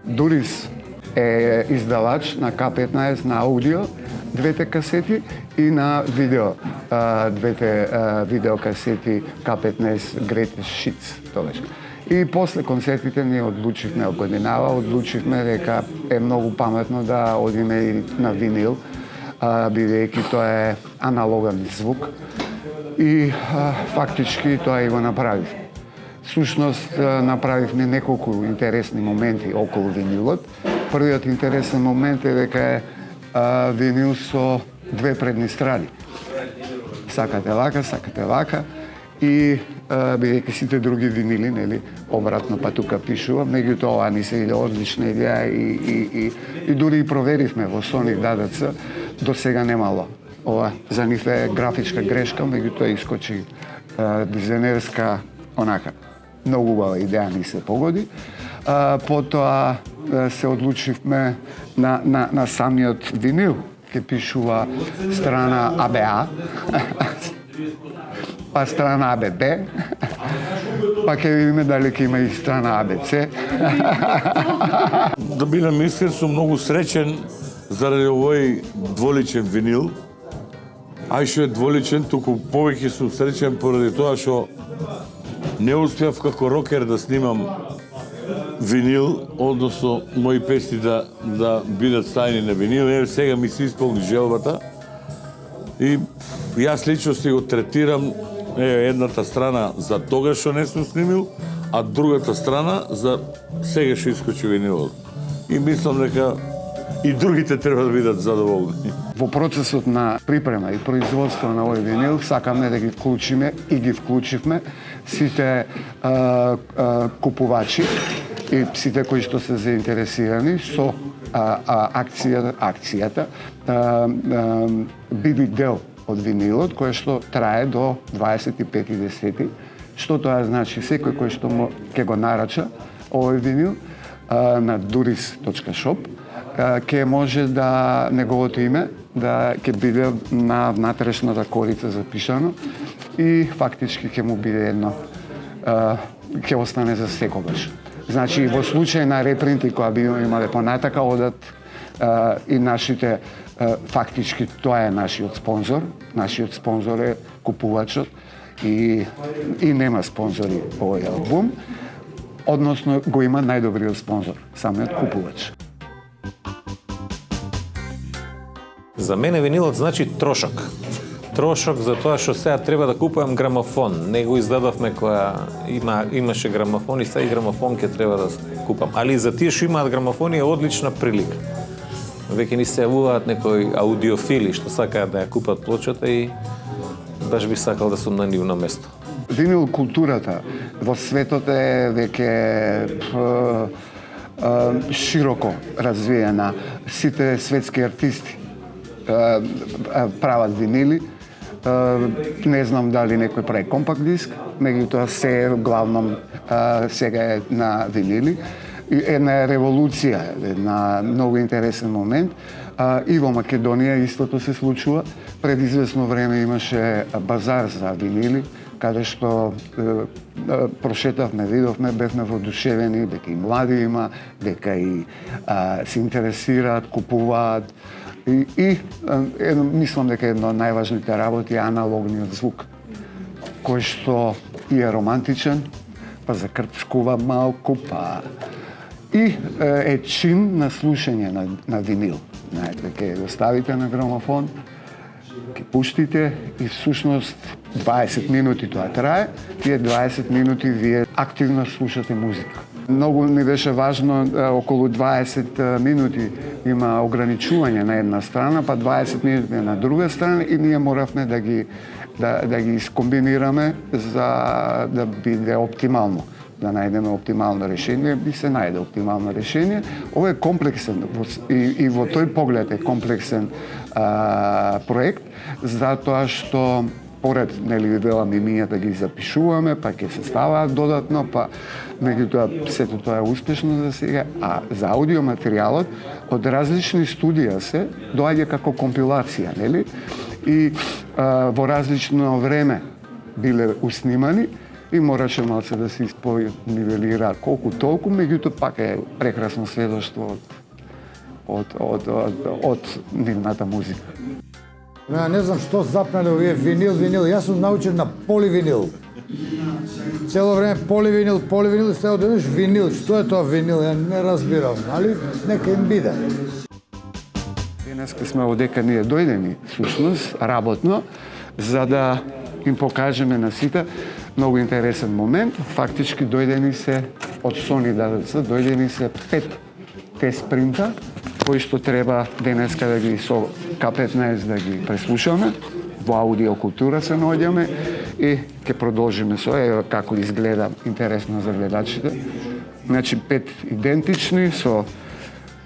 Дурис е издавач на K15 на аудио, двете касети и на видео, двете видеокасети K15 Greatest Hits тогаш. И после концертите ние одлучивме дека е многу паметно да одиме и на винил, бидејќи тоа е аналоган звук и фактички тоа и го направивме. Всушност направивме неколку интересни моменти околу винилот. Првиот интересен момент е дека е винил со две предни страни. Сакате вака и бидејќи сите други винили, нели, обратно па тука пишува, меѓутоа ова ни се одлична идеја и дури и проверивме во Sony DADC, до сега немало. Ова за нив е графичка грешка, меѓутоа искочи дизајнерска онака. Многу убава идеја ни се погоди. Потоа се одлучивме на самиот винил, ке пишува страна АБА, па страна АББ, па ќе видиме дали ќе има и страна АБЦ. Да бидам искрен, сум многу среќен заради овој дволичен винил. Ај што е дволичен, туку повеќе сум среќен поради тоа што не успеав како рокер да снимам винил, односно мои песни да бидат стајни на винил. Сега ми се исполни желбата и јас лично си го третирам едната страна за тога што не сум снимил, а другата страна за сега што искочи винилот. И мислам дека и другите треба да бидат задоволни. Во процесот на припрема и производство на овој винил сакаме да ги вклучиме и ги вклучивме сите купувачи и сите кои што се заинтересирани со акцијата биде дел од винилот, кој што трае до 25.10. Што тоа значи? Секој кој што ќе го нарача овој винил на duris.shop ќе може да неговото име да ќе биде на внатрешната корица запишано и фактички ќе му биде едно ќе остане за секогаш. Значи во случај на репринти која би имале понатака одат и нашите фактички тоа е нашиот спонзор е купувачот и нема спонзори овој албум, односно го има најдобриот спонзор, самиот купувач. За мене винилот значи трошок. Трошок за тоа што сега треба да купувам грамофон. Не го издадовме која имаше грамофон и сега и грамофон ќе треба да купам. Али за тие што имаат грамофони е одлична прилика. Веќе ни се јавуваат некои аудиофили што сакаат да ја купат плочата и баш би сакал да сум на нивно место. Винил културата во светот е веќе широко развиена. Сите светски артисти прават винили. Не знам дали некој прави компакт диск, меѓутоа се главном сега е на винили. Една револуција, една многу интересен момент. И во Македонија истото се случува. Пред известно време имаше базар за винили, каде што прошетавме, видовме, бевме воодушевени дека и млади има, дека и се интересираат, купуваат. И мислам дека едно од најважните работи е аналогниот звук, кој што и е романтичен, па закрчкува малку, па и е чин на слушање на винил. Знаете, ќе го ставите на грамофон, ќе пуштите и всушност 20 минути тоа трае, тие 20 минути вие активно слушате музика. Многу ми беше важно, околу 20 минути има ограничување на една страна, па 20 минути на друга страна и ние моравме да ги искомбинираме за да биде оптимално, да најдеме оптимално решение, би се најде оптимално решение. Ова е комплексен и во тој поглед е комплексен проект, затоа што поред, нели, велам и ние да ги запишуваме, па ќе се ставаат додатно, па меѓутоа сето тоа е успешно за сега, а за аудиоматеријалот од различни студија се доаѓа како компилација, нели? И во различно време биле уснимани и мораше малце да се испонивелира колку толку, меѓутоа пак е прекрасно сведоштво од нивната музика. Ја не знам што запнале овие винил. Јас сум научен на поливинил. Цело време поливинил и сега одеднаш винил. Што е тоа винил? Ја не разбирам, али нека им биде. Денеска сме одека ние дојдени, всушност, работно, за да им покажеме на сите многу интересен момент. Фактички дојдени се од Sony ДДC, дојдени се 5 тест принта, кои што треба денеска да ги со K15 да ги преслушаме. Во аудиокултура се наоѓаме и ќе продолжиме со како изгледа интересно за гледачите. Значи 5 идентични со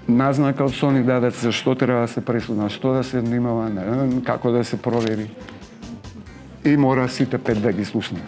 назнака од Sony ДДC за што треба да се преслуша, што да се внимава, како да се провери. И мора сите 5 да ги слушнат.